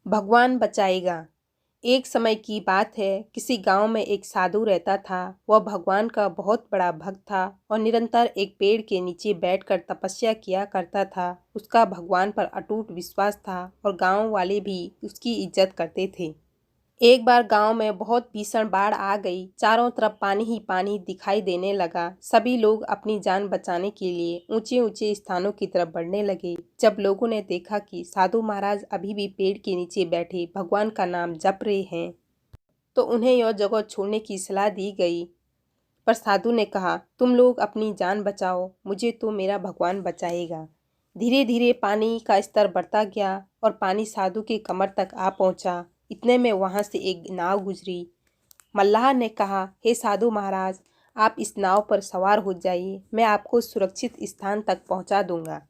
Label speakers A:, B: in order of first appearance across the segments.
A: भगवान बचाएगा। एक समय की बात है, किसी गांव में एक साधु रहता था। वह भगवान का बहुत बड़ा भक्त था और निरंतर एक पेड़ के नीचे बैठकर तपस्या किया करता था। उसका भगवान पर अटूट विश्वास था और गांव वाले भी उसकी इज्जत करते थे। एक बार गांव में बहुत भीषण बाढ़ आ गई। चारों तरफ पानी ही पानी दिखाई देने लगा। सभी लोग अपनी जान बचाने के लिए ऊंचे ऊंचे स्थानों की तरफ बढ़ने लगे। जब लोगों ने देखा कि साधु महाराज अभी भी पेड़ के नीचे बैठे भगवान का नाम जप रहे हैं, तो उन्हें यह जगह छोड़ने की सलाह दी गई। पर साधु ने कहा, तुम लोग अपनी जान बचाओ, मुझे तो मेरा भगवान बचाएगा। धीरे धीरे पानी का स्तर बढ़ता गया और पानी साधु के कमर तक आ पहुंचा। इतने में वहां से एक नाव गुजरी। मल्लाह ने कहा, हे साधु महाराज, आप इस नाव पर सवार हो जाइए, मैं आपको सुरक्षित स्थान तक पहुंचा दूंगा।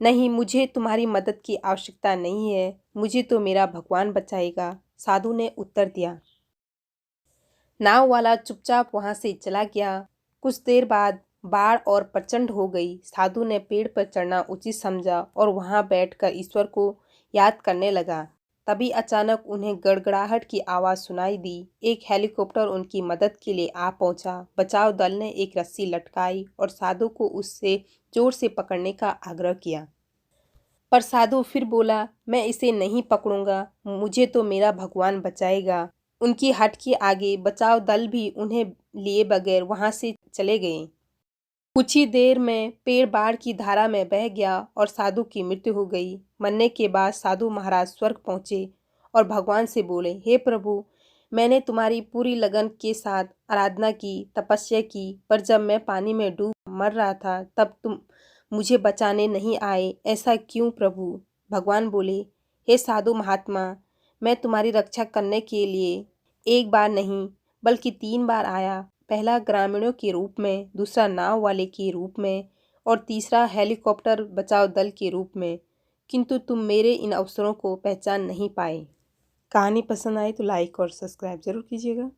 A: नहीं, मुझे तुम्हारी मदद की आवश्यकता नहीं है, मुझे तो मेरा भगवान बचाएगा, साधु ने उत्तर दिया। नाव वाला चुपचाप वहां से चला गया। कुछ देर बाद बाढ़ और प्रचंड हो गई। साधु ने पेड़ पर चढ़ना उचित समझा और वहां बैठकर ईश्वर को याद करने लगा। तभी अचानक उन्हें गड़गड़ाहट की आवाज़ सुनाई दी। एक हेलीकॉप्टर उनकी मदद के लिए आ पहुंचा। बचाव दल ने एक रस्सी लटकाई और साधु को उससे जोर से पकड़ने का आग्रह किया। पर साधु फिर बोला, मैं इसे नहीं पकड़ूंगा, मुझे तो मेरा भगवान बचाएगा। उनकी हट के आगे बचाव दल भी उन्हें लिए बगैर वहां से चले गए। कुछ ही देर में पेड़ बाढ़ की धारा में बह गया और साधु की मृत्यु हो गई। मरने के बाद साधु महाराज स्वर्ग पहुंचे और भगवान से बोले, हे प्रभु, मैंने तुम्हारी पूरी लगन के साथ आराधना की, तपस्या की, पर जब मैं पानी में डूब मर रहा था तब तुम मुझे बचाने नहीं आए, ऐसा क्यों प्रभु? भगवान बोले, हे साधु महात्मा, मैं तुम्हारी रक्षा करने के लिए एक बार नहीं बल्कि 3 बार आया। पहला ग्रामीणों के रूप में, दूसरा नाव वाले के रूप में और तीसरा हेलीकॉप्टर बचाव दल के रूप में, किंतु तुम मेरे इन अवसरों को पहचान नहीं पाए। कहानी पसंद आई तो लाइक और सब्सक्राइब जरूर कीजिएगा।